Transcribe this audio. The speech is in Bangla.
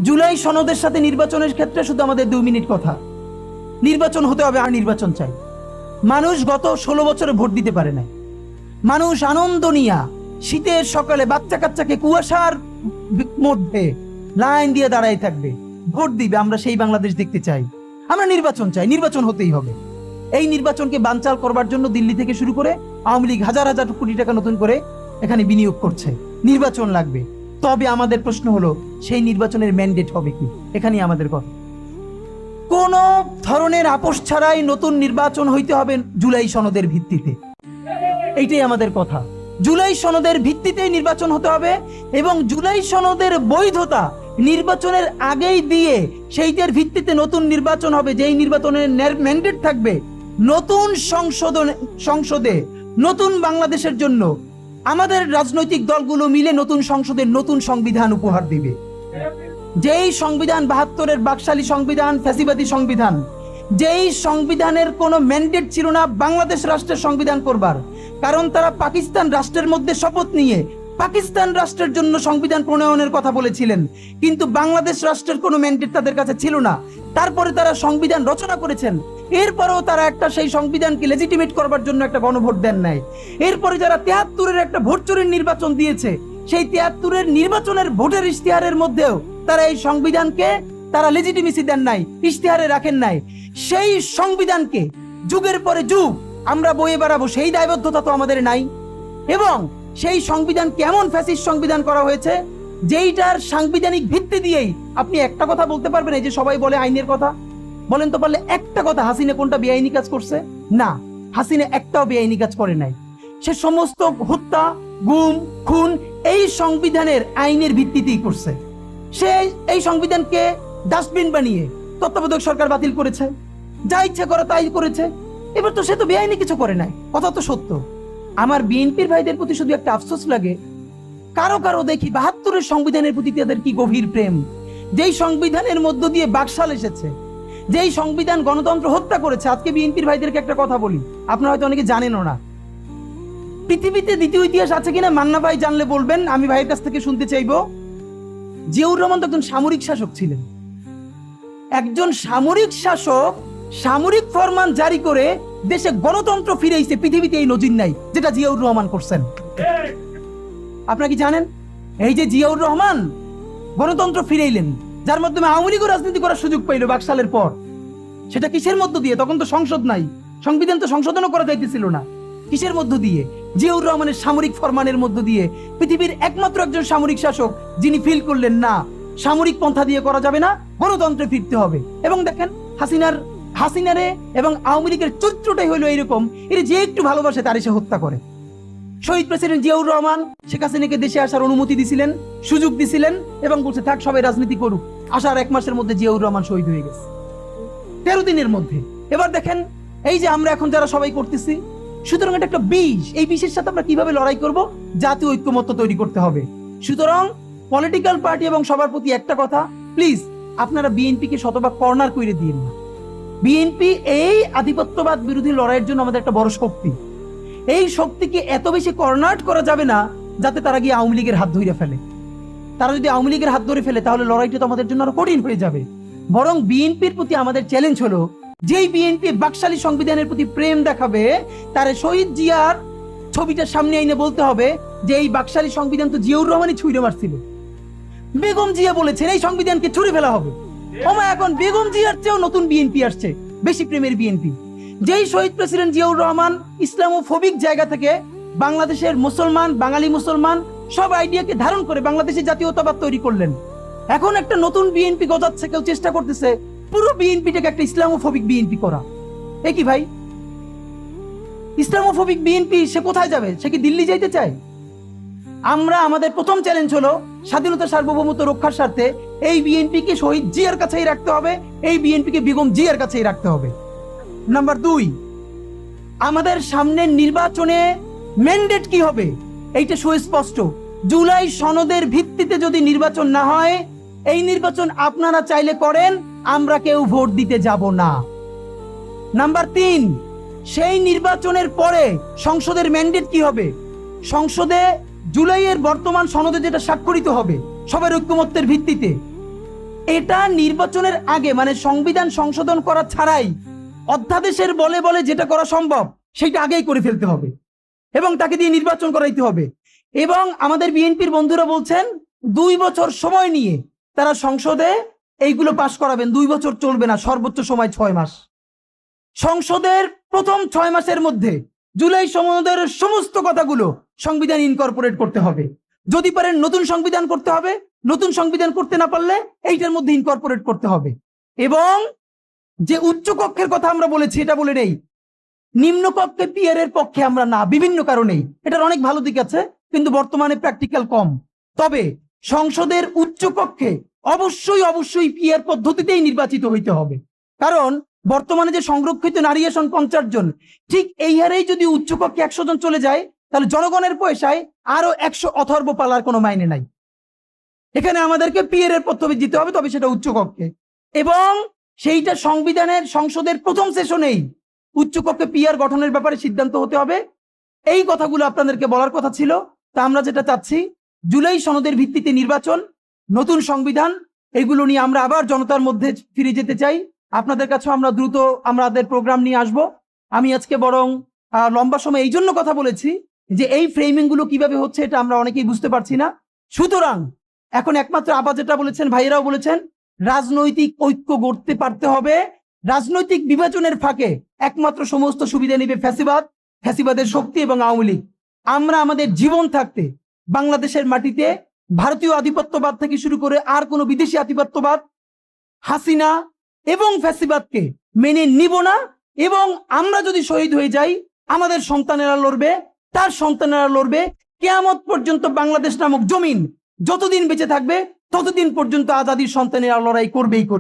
জুলাই সনদের সাথে নির্বাচনের ক্ষেত্রে শুধু আমাদের 2 মিনিট কথা। নির্বাচন হতে হবে, আর নির্বাচন চাই। মানুষ গত 16 বছরে ভোট দিতে পারে না। মানুষ আনন্দ নিয়া শীতের সকালে বাচ্চা কাচ্চাকে কুয়াশার মধ্যে লাইন দিয়ে দাঁড়ায় থাকবে, ভোট দিবে। আমরা সেই বাংলাদেশ দেখতে চাই। আমরা নির্বাচন চাই, নির্বাচন হতেই হবে। এই নির্বাচনকে বানচাল করবার জন্য দিল্লি থেকে শুরু করে আওয়ামী লীগ হাজার হাজার কোটি টাকা নতুন করে এখানে বিনিয়োগ করছে। নির্বাচন লাগবে, তবে আমাদের প্রশ্ন হলো সেই নির্বাচনের ম্যান্ডেট হবে কি? এখানেই আমাদের কথা। কোন ধরনের আপোষ ছাড়াই নতুন নির্বাচন হইতে হবে জুলাই সনদের ভিত্তিতে, এইটাই আমাদের কথা। জুলাই সনদের ভিত্তিতেই নির্বাচন হতে হবে এবং জুলাই সনদের বৈধতা নির্বাচনের আগেই দিয়ে সেইটার ভিত্তিতে নতুন নির্বাচন হবে, যেই নির্বাচনের ম্যান্ডেট থাকবে নতুন সংসদে নতুন বাংলাদেশের জন্য আমাদের রাজনৈতিক দলগুলো মিলে নতুন সংসদের নতুন সংবিধান উপহার দিবে। যেই সংবিধান 72-এর বাকশালী সংবিধান, ফ্যাসিবাদী সংবিধান, যেই সংবিধানের কোনো ম্যান্ডেট ছিল না বাংলাদেশ রাষ্ট্রের সংবিধান করবার, কারণ তারা পাকিস্তান রাষ্ট্রের মধ্যে শপথ নিয়ে পাকিস্তান রাষ্ট্রের জন্য সংবিধান প্রণয়নের কথা বলেছিলেন, কিন্তু বাংলাদেশ রাষ্ট্রের কোনো ম্যান্ডেট তাদের কাছে ছিল না। তারপরে তারা সংবিধান রচনা করেছেন, এরপরেও তারা একটা সেই সংবিধানকে লেজিটিমেট করবার জন্য একটা গণভোট দেন নাই। এরপরে যারা 73-এর একটা ভোট চুরির নির্বাচন দিয়েছে, সেই 73-এর নির্বাচনের ভোটের ইশতেহারের মধ্যেও তারা এই সংবিধানকে তারা লেজিটিমেসি দেন নাই, ইশতেহারে রাখেন নাই। সেই সংবিধানকে যুগের পরে যুগ আমরা বয়ে বেড়াবো, সেই দায়বদ্ধতা তো আমাদের নাই। এবং সেই সংবিধান কেমন ফ্যাসিস্ট সংবিধান করা হয়েছে, যেইটার সাংবিধানিক ভিত্তি দিয়েই আপনি একটা কথা বলতে পারবেন। এই যে সবাই বলে আইনের কথা, বলেন তো পারলে একটা কথা, হাসিনা কোনটা বেআইনি কাজ করছে? না, হাসিনা একটাও বেআইনি কাজ করে নাই। সে সমস্ত হত্যা, গুম, খুন এই সংবিধানের আইনের ভিত্তিতেই করছে। সে এই সংবিধানকে ডাস্টবিন বানিয়ে তত্ত্বাবধায়ক সরকার বাতিল করেছে, যা ইচ্ছা করে তাই করেছে। এবার তো সে তো বেআইনি কিছু করে নাই, কথা তো সত্য। আমার বিএনপির ভাইদের প্রতি শুধু একটা আফসোস লাগে, কারো কারো দেখি 72-এর সংবিধানের প্রতি তাদের কি গভীর প্রেম। যেই সংবিধানের মধ্য দিয়ে বাকশাল এসেছে, যেই সংবিধান গণতন্ত্র হত্যা করেছে। আজকে বিএনপির ভাইদেরকে একটা কথা বলি, আপনারা হয়তো অনেকে জানেনও না। পৃথিবীতে দ্বিতীয় ইতিহাস আছে কিনা মান্না ভাই জানলে বলবেন, আমি ভাইয়ের কাছ থেকে শুনতে চাইবো। জিয়াউর রহমান তো একজন সামরিক শাসক ছিলেন। একজন সামরিক শাসক সামরিক ফরমান জারি করে দেশে গণতন্ত্র ফিরেছে, পৃথিবীতে এই নজির নাই যেটা জিয়াউর রহমান করছেন। আপনারা কি জানেন? এই যে জিয়াউর রহমান গণতন্ত্র ফিরাইলেন, যার মাধ্যমে আওয়ামী লীগও রাজনীতি করার সুযোগ পাইল বাকশালের পর, সেটা কিসের মধ্য দিয়ে? তখন তো সংসদ নাই, সংবিধান তো সংশোধনও করা যাইতেছিল না। কিসের মধ্য দিয়ে? জিয়াউর রহমানের সামরিক ফরমানের মধ্য দিয়ে। পৃথিবীর একমাত্র একজন সামরিক শাসক যিনি ফিল করলেন না, সামরিক পন্থা দিয়ে করা যাবে না, গণতন্ত্রে ফিরতে হবে। এবং দেখেন হাসিনারে এবং আওয়ামী লীগের চরিত্রটাই হলো এইরকম, এর যে একটু ভালোবাসে তার এসে হত্যা করে। শহীদ প্রেসিডেন্ট জিয়াউর রহমান শেখ হাসিনাকে দেশে আসার অনুমতি দিছিলেন, সুযোগ দিছিলেন এবং বলছে থাক সবাই রাজনীতি করুক। আসার 1 মাসের মধ্যে জিয়াউর রহমান শহীদ হয়ে গেছে, 13 দিনের মধ্যে। এবার দেখেন এই যে আমরা এখন যারা সবাই করতেছি, সুতরাং এটা একটা বিষ। এই বিষের সাথে আমরা কিভাবে লড়াই করব? জাতীয় ঐক্যমত্য তৈরি করতে হবে। সুতরাং পলিটিক্যাল পার্টি এবং সবার প্রতি একটা কথা, প্লিজ আপনারা বিএনপিকে শতভাগ কর্নার করে দিন না। বিএনপি এই আধিপত্যবাদ বিরোধী লড়াইয়ের জন্য আমাদের একটা বড় শক্তি। এই শক্তিকে এত বেশি কর্নার করা যাবে না যাতে তারা গিয়ে আওয়ামী লীগের হাত ধরে ফেলে। তারা যদি আওয়ামী লীগের হাত ধরে ফেলে তাহলে লড়াইটা তো আমাদের জন্য আরো কঠিন হয়ে যাবে। বরং বিএনপির প্রতি আমাদের চ্যালেঞ্জ হলো, যেই বিএনপি বাকশালী সংবিধানের প্রতি প্রেম দেখাবে, তারে শহীদ জিয়ার ছবিটা সামনে এনে বলতে হবে যে এই বাকশালী সংবিধান তো জিয়াউর রহমানই ছুঁড়ে মারছিল। বেগম জিয়া বলেছেন এই সংবিধানকে ছুঁড়ে ফেলা হবে। ওমা এখন বেগম জিয়ার চেয়েও নতুন বিএনপি আসছে, বেশি প্রেমের বিএনপি। যেই শহীদ প্রেসিডেন্ট জিয়াউর রহমান ইসলামোফোবিক জায়গা থেকে বাংলাদেশের মুসলমান, বাঙালি মুসলমান সব আইডিয়াকে ধারণ করে বাংলাদেশের জাতীয়তাবাদ তৈরি করলেন। এখন একটা নতুন বিএনপি গজাচ্ছে, কেউ চেষ্টা করতেছে পুরো বিএনপিটাকে একটা ইসলামোফোবিক বিএনপি করা। এ কি ভাই? ইসলামোফোবিক বিএনপি সে কোথায় যাবে? সে কি দিল্লি যাইতে চায়? আমরা আমাদের প্রথম চ্যালেঞ্জ হলো স্বাধীনতা সার্বভৌমত্ব রক্ষার স্বার্থে এই বিএনপিকে শহীদ জিয়ার কাছেই রাখতে হবে, এই বিএনপিকে বেগম জিয়ার কাছেই রাখতে হবে। নাম্বার 2, আমাদের সামনের নির্বাচনে ম্যান্ডেট কি হবে এইটা সুস্পষ্ট। জুলাই সনদের ভিত্তিতে যদি নির্বাচন না হয়, এই নির্বাচন আপনারা চাইলে করেন, আমরা কেউ ভোট দিতে যাব না। নাম্বার 3, সেই নির্বাচনের পরে সংসদের ম্যান্ডেট কি হবে? সংসদে জুলাইয়ের বর্তমান সনদে যেটা স্বাক্ষরিত হবে সবার ঐক্যমত্যের ভিত্তিতে, এটা নির্বাচনের আগে মানে সংবিধান সংশোধন করা ছাড়াই অধ্যাদেশের বলে বলে যেটা করা সম্ভব সেটা আগেই করে ফেলতে হবে এবং তাকে দিয়ে নির্বাচন করাইতে হবে। এবং আমাদের বিএনপির বন্ধুরা বলছেন 2 বছর সময় নিয়ে তারা সংসদে এইগুলো পাশ করাবেন। 2 বছর চলবে না, সর্বোচ্চ সময় 6 মাস। সংসদের প্রথম 6 মাসের মধ্যে জুলাই সনদের সমস্ত কথাগুলো সংবিধান ইনকর্পোরেট করতে হবে। যদি পারেন নতুন সংবিধান করতে হবে, নতুন সংবিধান করতে না পারলে এইটার মধ্যে ইনকর্পোরেট করতে হবে। এবং যে উচ্চ কক্ষের কথা আমরা বলেছি এটা বলে নেই, নিম্নকক্ষে পিয়ার এর পক্ষে আমরা না, বিভিন্ন কারণেই। এটার অনেক ভালো দিক আছে কিন্তু বর্তমানে প্র্যাকটিক্যাল কম। তবে সংসদের উচ্চ কক্ষে অবশ্যই অবশ্যই পিয়ার পদ্ধতিতেই নির্বাচিত হইতে হবে। কারণ বর্তমানে যে সংরক্ষিত নারী আসন 50 জন, ঠিক এই হারেই যদি উচ্চ কক্ষে 100 জন চলে যায় তাহলে জনগণের পয়সায় আরো 100 অথর্ব পালার কোনো মাইনে নাই। এখানে আমাদেরকে পিয়ার এর পদ্ধতি দিতে হবে, তবে সেটা উচ্চ কক্ষে। এবং সেইটা সংবিধানের সংসদের প্রথম সেশনেই উচ্চকক্ষে পিয়ার গঠনের ব্যাপারে সিদ্ধান্ত হতে হবে। এই কথাগুলো আপনাদেরকে বলার কথা ছিল। তা আমরা যেটা চাচ্ছি, জুলাই সনদের ভিত্তিতে নির্বাচন, নতুন সংবিধান, এগুলো নিয়ে আমরা আবার জনতার মধ্যে ফিরে যেতে চাই। আপনাদের কাছে আমরা দ্রুত আমাদের প্রোগ্রাম নিয়ে আসব। আমি আজকে বরং লম্বা সময় এই জন্য কথা বলেছি যে এই ফ্রেমিং গুলো কিভাবে হচ্ছে এটা আমরা অনেকেই বুঝতে পারছি না। সুতরাং এখন একমাত্র আবার যেটা বলেছেন, ভাইয়েরাও বলেছেন, রাজনৈতিক ঐক্য গড়তে পারতে হবে। রাজনৈতিক বিভাজনের ফাঁকে একমাত্র সমস্ত সুবিধা নেবে ফ্যাসিবাদ, ফ্যাসিবাদের শক্তি এবং আওয়ামী লীগ। আমরা আমাদের জীবন থাকতে বাংলাদেশের মাটিতে ভারতীয় আধিপত্যবাদ থেকে শুরু করে আর কোনো বিদেশি আধিপত্যবাদ, হাসিনা এবং ফ্যাসিবাদকে মেনে নিব না। এবং আমরা যদি শহীদ হয়ে যাই, আমাদের সন্তানেরা লড়বে, তার সন্তানেরা লড়বে। কিয়ামত পর্যন্ত বাংলাদেশ নামক জমিন যতদিন বেঁচে থাকবে ততদিন পর্যন্ত আজাদির সন্তানেরা লড়াই করবেই করবে।